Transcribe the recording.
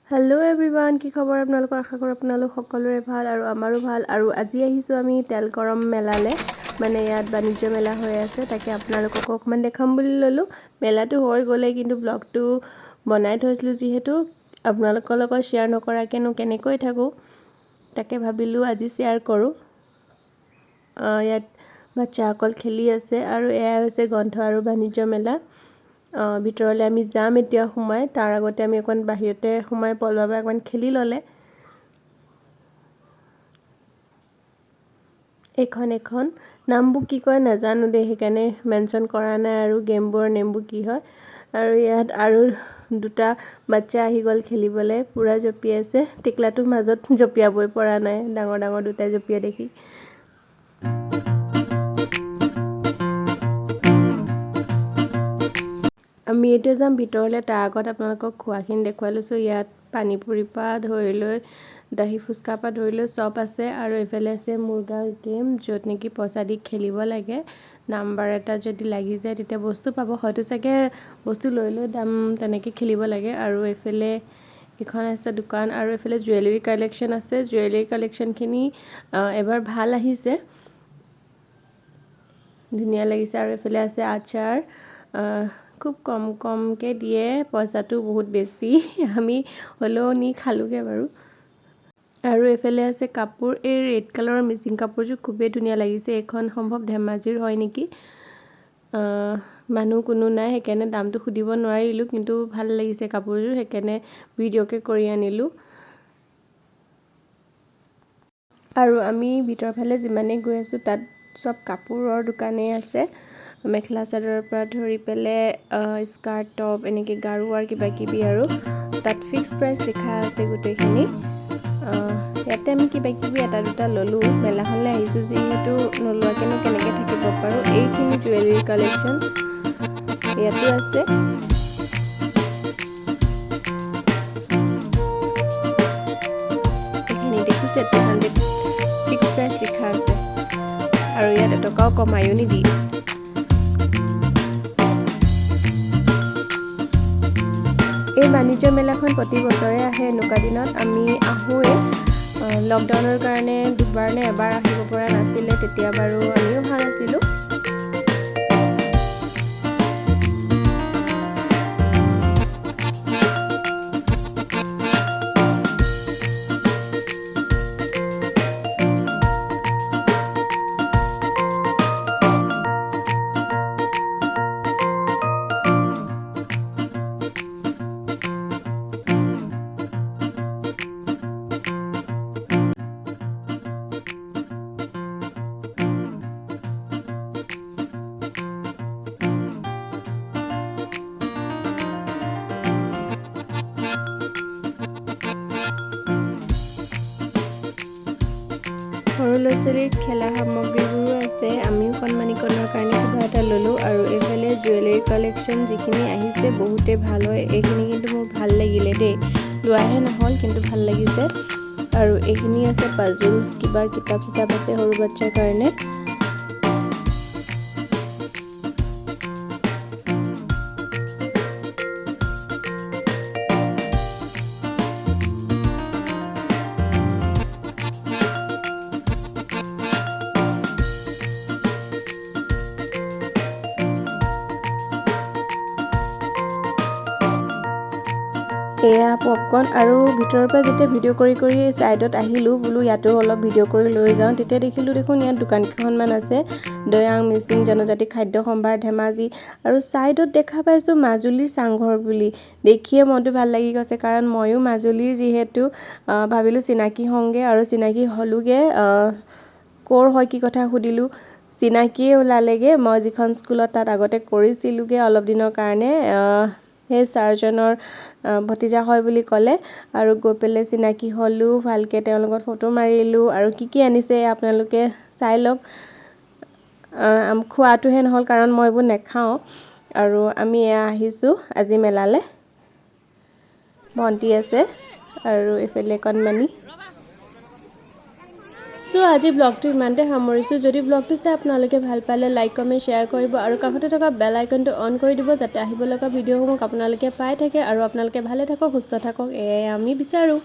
hello everyone की खबर আপোনালোকৰ আশা কৰো আপোনালোক সকলোৰে ভাল আৰু আমাৰো ভাল আৰু আজি আহিছো আমি তেলকৰম মেলালে মানে ইয়াত বাণিজ্য মেলা হৈ আছে তাকে আপোনালোকক অকমান দেখাম বুলি ললো মেলাটো হৈ গলে কিন্তু ব্লগটো বনাই থৈছিলো যিহেতু আপোনালোকৰ লগত শেয়াৰ নকৰাকেনো কেনেকৈ থাকো তাকে ভাবিলো আজি শেয়াৰ কৰো ইয়াত বাচ্চাসকল খেলি আছে আৰু এয়া হৈছে গ্ৰন্থ আৰু বাণিজ্য মেলা ভিতৰলে আমি যাম এতিয়া সময় তাৰ আগতে আমি অকন বাহিৰতে সময় পলৱাবে অকন খেলি ললে এখন নামবু কি কয় নাজানো দে হেকানে মেনশন কৰা নাই আৰু গেমবোৰ নেমবু কি হয় আৰু ইয়াত আৰু দুটা বাচ্চা আহি গল খেলিবলে পুৰা জপি আছে টিকলাটো মাজত জপিয়াবই পৰা নাই ডাঙৰ ডাঙৰ দুটা জপিয়া দেখি আমি এতিয়া যাম ভিতৰলে তাৰ আগত আপোনালোকক খোৱাখিন দেখুৱাই লৈছো ইয়াত পানী পুৰি পা ধৰি লৈ দহি ফুচকা পা ধৰি লৈ সব আছে আৰু এফালে আছে মুৰ্গা গেম যত নেকি পইচা দি খেলিব লাগে নাম্বাৰ এটা যদি লাগি যায় তেতিয়া বস্তু পাব হয়তো চাগে বস্তু লৈ লৈ দাম তেনেকে খেলিব লাগে আৰু এফালে এখন আছে দোকান আৰু এফালে জুৱেলাৰী কালেকচন আছে জুৱেলাৰী কালেকচন খিনি এবাৰ ভাল আহিছে ধুনিয়া লাগিছে আৰু এফালে আছে আচাৰ খুব কম কে দিয়ে পইচাটো বহুত বেছি আমি হলো নি খালুগে বাৰু আৰু এফালে আছে কাপোৰ এই ৰেড কালাৰৰ মিচিং কাপোৰজু খুবেই ধুনিয়া লাগিছে এখন সম্ভৱ ধেমাজিৰ হয় নেকি মানুহ কোনো নাই হেকানে দামটো খুদিব নোৱাৰিলো কিন্তু ভাল লাগিছে কাপোৰজু হেকানে ভিডিওকে কৰি আনিলো আৰু আমি ভিতৰ ফালে যিমানে গৈ আছো তাত সব কাপোৰৰ দোকানে আছে মেখলা চাদৰৰ পৰা ধৰি পেলে স্কাৰ্ট টপ এনেকে গাৰুৱাৰ কিবা কিবি আৰু তাত ফিক্স প্ৰাইস লিখা আছে গুটেখিনি ইয়াতে আমি কিবা কিবি এটা দুটা ললো মেলাখনলে আহিছো যিহেতু নলোৱাকেনো কেনেকে থাকিব পাৰো এইখিনি জুৱেলাৰী কালেকচন ইয়াতো আছে এখিনি দেখিছে 200 ফিক্স প্ৰাইস লিখা আছে আৰু ইয়াত এটকাও কমায়ো নিদি এই বাণিজ্য মেলাখন প্ৰতি বছৰে আহে এনেকুৱা দিনত আমি আহুৱে লকডাউনৰ কাৰণে দুবাৰ নে এবাৰ আহিব পৰা নাছিলে তেতিয়া বাৰু আমিও ভাল আছিলো সৰু ল'ৰা-ছোৱালীৰ খেলা সামগ্ৰীবোৰো আছে আমিও কণমানিকনৰ কাৰণে কিবা এটা ললো আৰু এফালে জুৱেলাৰী কালেকচন যিখিনি আহিছে বহুতে ভাল হয় এইখিনি কিন্তু মোৰ ভাল লাগিলে দে লোৱাহে নহল কিন্তু ভাল লাগিছে আৰু এইখিনি আছে পাজলছ কিবা কিতাপ আছে সৰু বাচ্চাৰ কাৰণে এয়া পপকৰ্ন আৰু ভিতৰৰ পৰা যেতিয়া ভিডিও কৰি সাইডত আহিলো বুলু ইয়াতো অলপ ভিডিও কৰি লৈ যাও তেতিয়া দেখিলো দেখোন ইয়াত দোকান কেইখনমান আছে দয়াং মিচিং জনজাতি খাদ্য সম্ভাৰ ধেমাজি আৰু সাইডত দেখা পাইছো মাজুলীৰ চাংঘৰ বুলি দেখিয়ে মনটো ভাল লাগি গৈছে কাৰণ ময়ো মাজুলীৰ যিহেতু ভাবিলো চিনাকি হংগে আৰু চিনাকি হলুগে কোৰ হয় কি কথা খুদিলো চিনাকিয়ে ওলালেগে মই যিখন স্কুলত তাত আগতে কৰিছিলুগে অলপ দিনৰ কাৰণে হে সাৰজনৰ ভতিজা হয় বুলি কলে আৰু গৈ পেলে চিনাকি হলু ভালকে তেওঁৰ লগত ফটো মাৰিলো আৰু কি আনিছে আপোনালোকে চাই লওক খোৱাটো হে নহল কাৰণ মই এইবোৰ নেখাও আৰু আমি আহিছো আজি মেলালে ভন্টি আছে আৰু এফালে কণমানি সো আজি ব্লগটো ইমানতে সামৰিছোঁ যদি ব্লগটো চাই আপোনালোকে ভাল পালে লাইক কমেণ্ট শ্বেয়াৰ কৰিব আৰু কাষতে থকা বেল আইকনটো অন কৰি দিব যাতে আহিব লগা ভিডিঅ'সমূহ আপোনালোকে পাই থাকে আৰু আপোনালোকে ভালে থাকক সুস্থ থাকক এয়াই আমি বিচাৰোঁ